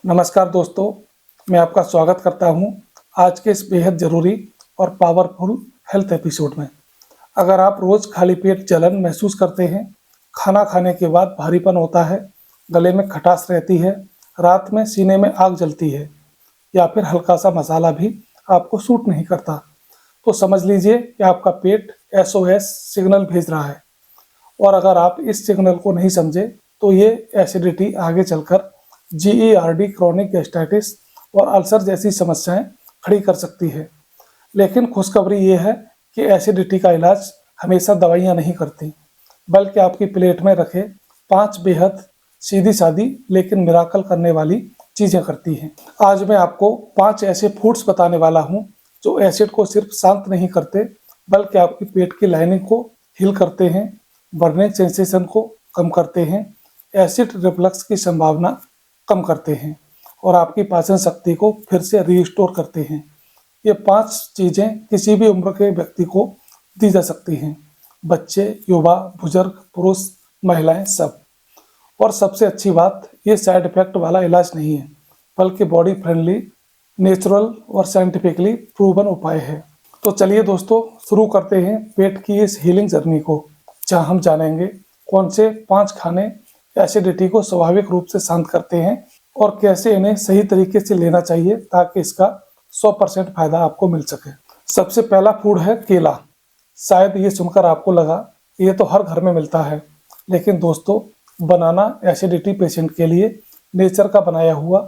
नमस्कार दोस्तों, मैं आपका स्वागत करता हूं आज के इस बेहद ज़रूरी और पावरफुल हेल्थ एपिसोड में। अगर आप रोज़ खाली पेट जलन महसूस करते हैं, खाना खाने के बाद भारीपन होता है, गले में खटास रहती है, रात में सीने में आग जलती है या फिर हल्का सा मसाला भी आपको सूट नहीं करता, तो समझ लीजिए कि आपका पेट SOS सिग्नल भेज रहा है। और अगर आप इस सिग्नल को नहीं समझे तो ये एसिडिटी आगे चलकर GERD क्रॉनिक गैस्ट्राइटिस और अल्सर जैसी समस्याएं खड़ी कर सकती है। लेकिन खुशखबरी ये है कि एसिडिटी का इलाज हमेशा दवाइयाँ नहीं करती, बल्कि आपकी प्लेट में रखे 5 बेहद सीधी सादी लेकिन मिराकल करने वाली चीज़ें करती हैं। आज मैं आपको 5 ऐसे फूड्स बताने वाला हूँ जो एसिड को सिर्फ शांत नहीं करते, बल्कि आपकी पेट की लाइनिंग को हील करते हैं, बर्निंग सेंसेशन को कम करते हैं, एसिड रिफ्लक्स की संभावना कम करते हैं और आपकी पाचन शक्ति को फिर से रीस्टोर करते हैं। ये 5 चीज़ें किसी भी उम्र के व्यक्ति को दी जा सकती हैं, बच्चे, युवा, बुजुर्ग, पुरुष, महिलाएं, सब। और सबसे अच्छी बात, ये साइड इफेक्ट वाला इलाज नहीं है, बल्कि बॉडी फ्रेंडली, नेचुरल और साइंटिफिकली प्रूवन उपाय है। तो चलिए दोस्तों, शुरू करते हैं पेट की इस हीलिंग जर्नी को, जहां हम जानेंगे कौन से 5 खाने एसिडिटी को स्वाभाविक रूप से शांत करते हैं और कैसे इन्हें सही तरीके से लेना चाहिए ताकि इसका 100% फायदा आपको मिल सके। सबसे पहला फूड है केला। शायद ये सुनकर आपको लगा कि ये तो हर घर में मिलता है, लेकिन दोस्तों, बनाना एसिडिटी पेशेंट के लिए नेचर का बनाया हुआ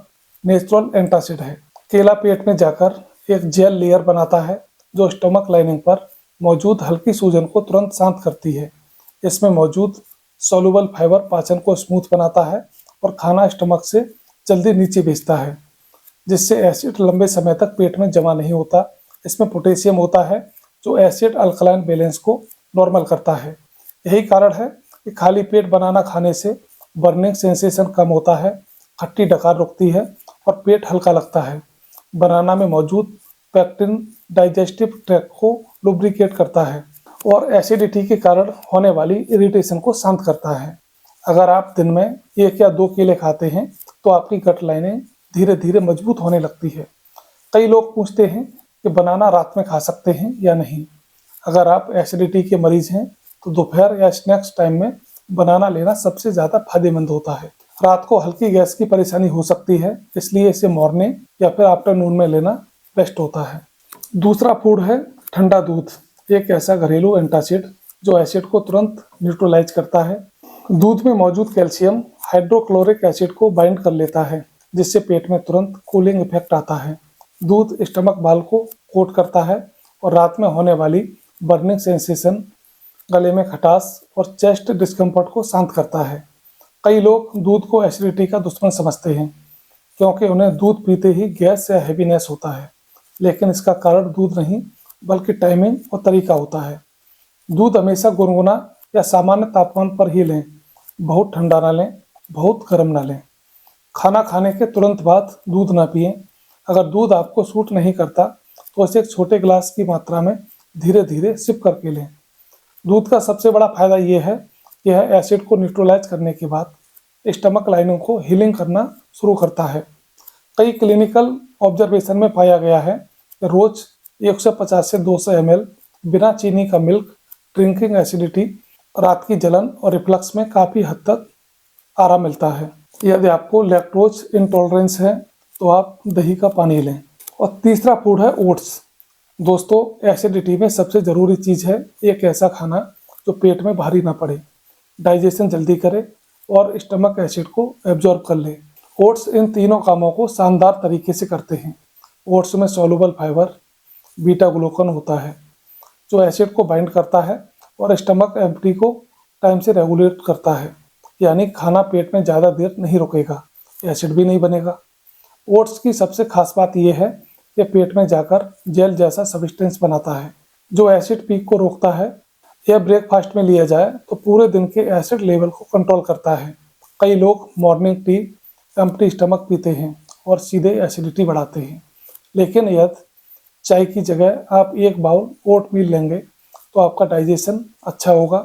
नेचुरल एंटासिड है। केला पेट में जाकर एक जेल लेयर बनाता है जो स्टमक लाइनिंग पर मौजूद हल्की सूजन को तुरंत शांत करती है। इसमें मौजूद सॉल्युबल फाइबर पाचन को स्मूथ बनाता है और खाना स्टमक से जल्दी नीचे भेजता है, जिससे एसिड लंबे समय तक पेट में जमा नहीं होता। इसमें पोटेशियम होता है जो एसिड अल्कलाइन बैलेंस को नॉर्मल करता है। यही कारण है कि खाली पेट बनाना खाने से बर्निंग सेंसेशन कम होता है, खट्टी डकार रुकती है और पेट हल्का लगता है। बनाना में मौजूद पेक्टिन डाइजेस्टिव ट्रैक्ट को लुब्रिकेट करता है और एसिडिटी के कारण होने वाली इरिटेशन को शांत करता है। अगर आप दिन में 1 या 2 केले खाते हैं तो आपकी गट लाइनें धीरे धीरे मजबूत होने लगती है। कई लोग पूछते हैं कि बनाना रात में खा सकते हैं या नहीं। अगर आप एसिडिटी के मरीज हैं तो दोपहर या स्नैक्स टाइम में बनाना लेना सबसे ज़्यादा फायदेमंद होता है। रात को हल्की गैस की परेशानी हो सकती है, इसलिए इसे मॉर्निंग या फिर आफ्टरनून में लेना बेस्ट होता है। दूसरा फूड है ठंडा दूध, एक ऐसा घरेलू एंटासिड जो एसिड को तुरंत न्यूट्रलाइज करता है। दूध में मौजूद कैल्शियम हाइड्रोक्लोरिक एसिड को बाइंड कर लेता है, जिससे पेट में तुरंत कूलिंग इफेक्ट आता है। दूध स्टमक बाल को कोट करता है और रात में होने वाली बर्निंग सेंसेशन, गले में खटास और चेस्ट डिस्कम्फर्ट को शांत करता है। कई लोग दूध को एसिडिटी का दुश्मन समझते हैं, क्योंकि उन्हें दूध पीते ही गैस या हैवीनेस होता है, लेकिन इसका कारण दूध नहीं बल्कि टाइमिंग और तरीका होता है। दूध हमेशा गुनगुना या सामान्य तापमान पर ही लें, बहुत ठंडा ना लें, बहुत गर्म ना लें। खाना खाने के तुरंत बाद दूध ना पिएं। अगर दूध आपको सूट नहीं करता तो इसे एक छोटे गिलास की मात्रा में धीरे धीरे सिप करके लें। दूध का सबसे बड़ा फायदा ये है कि यह एसिड को न्यूट्रलाइज करने के बाद स्टमक लाइनों को हीलिंग करना शुरू करता है। कई क्लिनिकल ऑब्जर्वेशन में पाया गया है कि रोज 150 से 200 ml बिना चीनी का मिल्क ड्रिंकिंग एसिडिटी, रात की जलन और रिफ्लक्स में काफ़ी हद तक आराम मिलता है। यदि आपको लैक्टोज इंटॉलरेंस है तो आप दही का पानी लें। और तीसरा फूड है ओट्स। दोस्तों, एसिडिटी में सबसे ज़रूरी चीज़ है एक ऐसा खाना जो पेट में भारी ना पड़े, डाइजेशन जल्दी करे और स्टमक एसिड को एब्जॉर्ब कर ले। ओट्स इन तीनों कामों को शानदार तरीके से करते हैं। ओट्स में सॉल्युबल फाइबर बीटा ग्लूकन होता है जो एसिड को बाइंड करता है और स्टमक एम्प्टी को टाइम से रेगुलेट करता है, यानी खाना पेट में ज़्यादा देर नहीं रुकेगा, एसिड भी नहीं बनेगा। ओट्स की सबसे खास बात यह है कि पेट में जाकर जेल जैसा सब्सटेंस बनाता है जो एसिड पीक को रोकता है। यह ब्रेकफास्ट में लिया जाए तो पूरे दिन के एसिड लेवल को कंट्रोल करता है। कई लोग मॉर्निंग टी एम्प्टी स्टमक पीते हैं और सीधे एसिडिटी बढ़ाते हैं, लेकिन यदि चाय की जगह आप 1 बाउल ओट मील लेंगे तो आपका डाइजेशन अच्छा होगा।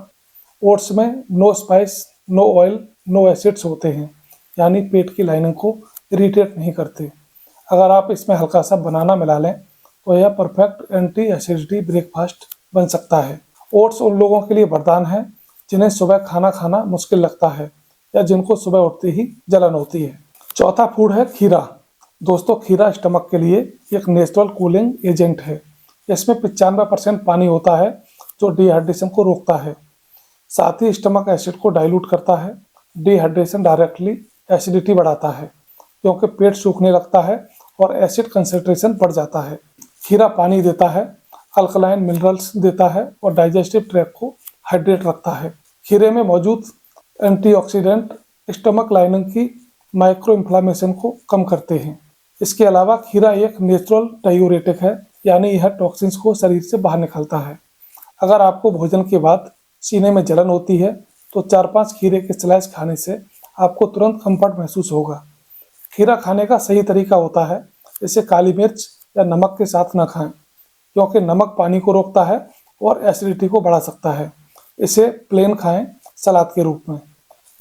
ओट्स में no spice, no oil, no acids होते हैं, यानी पेट की लाइनिंग को इरिटेट नहीं करते। अगर आप इसमें हल्का सा बनाना मिला लें तो यह परफेक्ट एंटी एसिडिटी ब्रेकफास्ट बन सकता है। ओट्स उन लोगों के लिए वरदान है जिन्हें सुबह खाना खाना मुश्किल लगता है या जिनको सुबह उठते ही जलन होती है। चौथा फूड है खीरा। दोस्तों, खीरा स्टमक के लिए एक नेचुरल कूलिंग एजेंट है। इसमें 95% पानी होता है जो डिहाइड्रेशन को रोकता है। साथ ही स्टमक एसिड को डाइल्यूट करता है। डिहाइड्रेशन डायरेक्टली एसिडिटी बढ़ाता है क्योंकि पेट सूखने लगता है और एसिड कंसंट्रेशन बढ़ जाता है। खीरा पानी देता है, अल्कलाइन मिनरल्स देता है और डाइजेस्टिव ट्रैक्ट को हाइड्रेट रखता है। खीरे में मौजूद एंटीऑक्सीडेंट स्टमक लाइनिंग की माइक्रो इन्फ्लामेशन को कम करते हैं। इसके अलावा खीरा एक नेचुरल डायूरेटिक है, यानी यह टॉक्सिन्स को शरीर से बाहर निकालता है। अगर आपको भोजन के बाद सीने में जलन होती है तो 4-5 खीरे के स्लाइस खाने से आपको तुरंत कंफर्ट महसूस होगा। खीरा खाने का सही तरीका होता है इसे काली मिर्च या नमक के साथ न खाएं, क्योंकि नमक पानी को रोकता है और एसिडिटी को बढ़ा सकता है। इसे प्लेन खाएं, सलाद के रूप में।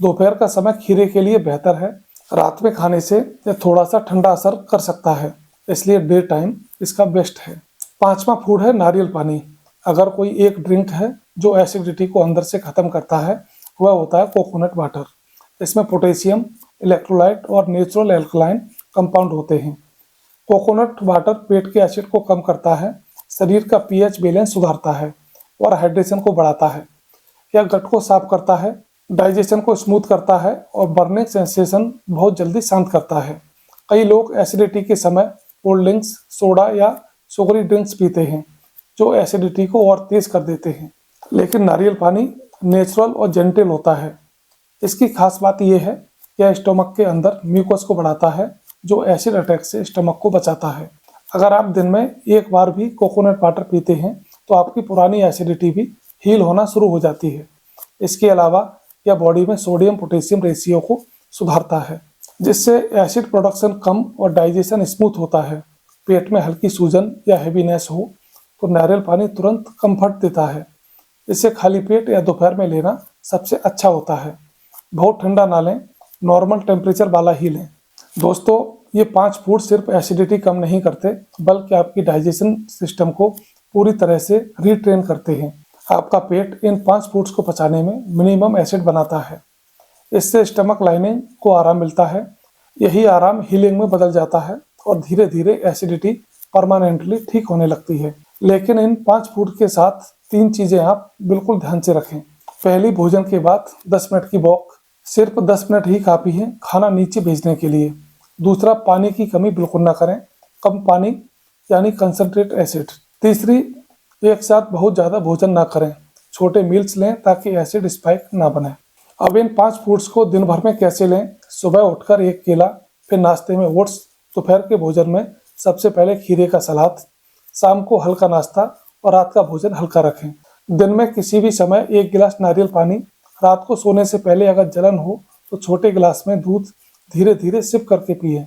दोपहर का समय खीरे के लिए बेहतर है। रात में खाने से यह थोड़ा सा ठंडा असर कर सकता है, इसलिए डे टाइम इसका बेस्ट है। पांचवा फूड है नारियल पानी। अगर कोई एक ड्रिंक है जो एसिडिटी को अंदर से खत्म करता है, वह होता है कोकोनट वाटर। इसमें पोटेशियम, इलेक्ट्रोलाइट और नेचुरल एल्कलाइन कंपाउंड होते हैं। कोकोनट वाटर पेट के एसिड को कम करता है, शरीर का पीएच बैलेंस सुधारता है और हाइड्रेशन को बढ़ाता है। यह गट को साफ करता है, डाइजेशन को स्मूथ करता है और बर्निंग सेंसेशन बहुत जल्दी शांत करता है। कई लोग एसिडिटी के समय कोल्ड ड्रिंक्स, सोडा या शुगरी ड्रिंक्स पीते हैं जो एसिडिटी को और तेज कर देते हैं, लेकिन नारियल पानी नेचुरल और जेंटल होता है। इसकी खास बात यह है कि यह स्टमक के अंदर म्यूकस को बढ़ाता है जो एसिड अटैक से स्टमक को बचाता है। अगर आप दिन में एक बार भी कोकोनट वाटर पीते हैं तो आपकी पुरानी एसिडिटी भी हील होना शुरू हो जाती है। इसके अलावा यह बॉडी में सोडियम पोटेशियम रेशियो को सुधारता है, जिससे एसिड प्रोडक्शन कम और डाइजेशन स्मूथ होता है। पेट में हल्की सूजन या हैवीनेस हो तो नारियल पानी तुरंत कंफर्ट देता है। इसे खाली पेट या दोपहर में लेना सबसे अच्छा होता है। बहुत ठंडा ना लें, नॉर्मल टेम्परेचर वाला ही लें। दोस्तों, ये 5 फूड सिर्फ एसिडिटी कम नहीं करते बल्कि आपकी डाइजेशन सिस्टम को पूरी तरह से रीट्रेन करते हैं। आपका पेट इन 5 फूड्स को पचाने में मिनिमम एसिड बनाता है। इससे स्टमक लाइनिंग को आराम मिलता है। यही आराम हीलिंग में बदल जाता है और धीरे धीरे एसिडिटी परमानेंटली ठीक होने लगती है। लेकिन इन 5 फूड के साथ 3 चीज़ें आप बिल्कुल ध्यान से रखें। पहली, भोजन के बाद 10 मिनट की वॉक। सिर्फ 10 मिनट ही काफ़ी है खाना नीचे भेजने के लिए। दूसरा, पानी की कमी बिल्कुल ना करें, कम पानी यानी कंसंट्रेट एसिड। तीसरी, एक साथ बहुत ज़्यादा भोजन ना करें, छोटे मील्स लें ताकि एसिड स्पाइक ना बने। अब इन 5 फूड्स को दिन भर में कैसे लें? सुबह उठकर एक केला, फिर नाश्ते में ओट्स, दोपहर के भोजन में सबसे पहले खीरे का सलाद, शाम को हल्का नाश्ता और रात का भोजन हल्का रखें। दिन में किसी भी समय 1 गिलास नारियल पानी। रात को सोने से पहले अगर जलन हो तो छोटे गिलास में दूध धीरे धीरे सिप करके पिएं।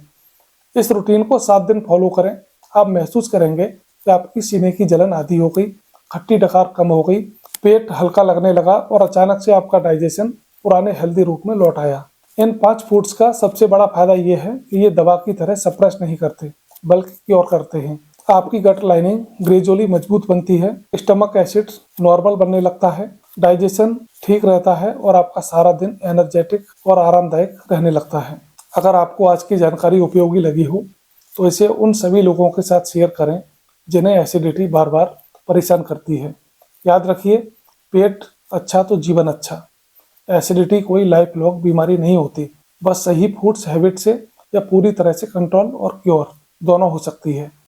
इस रूटीन को 7 दिन फॉलो करें। आप महसूस करेंगे कि आपकी सीने की जलन आधी हो गई, खट्टी डकार कम हो गई, पेट हल्का लगने लगा और अचानक से आपका डाइजेशन पुराने हेल्दी रूप में लौट आया। इन 5 फूड्स का सबसे बड़ा फायदा ये है कि ये दवा की तरह सप्रेस नहीं करते बल्कि क्योर करते हैं। आपकी गट लाइनिंग ग्रेजुअली मजबूत बनती है, स्टमक एसिड नॉर्मल बनने लगता है, डाइजेशन ठीक रहता है और आपका सारा दिन एनर्जेटिक और आरामदायक रहने लगता है। अगर आपको आज की जानकारी उपयोगी लगी हो तो इसे उन सभी लोगों के साथ शेयर करें जिन्हें एसिडिटी बार बार परेशान करती है। याद रखिए, पेट अच्छा तो जीवन अच्छा। एसिडिटी कोई लाइफ लॉन्ग बीमारी नहीं होती, बस सही फूड्स हैबिट से या पूरी तरह से कंट्रोल और क्योर दोनों हो सकती है।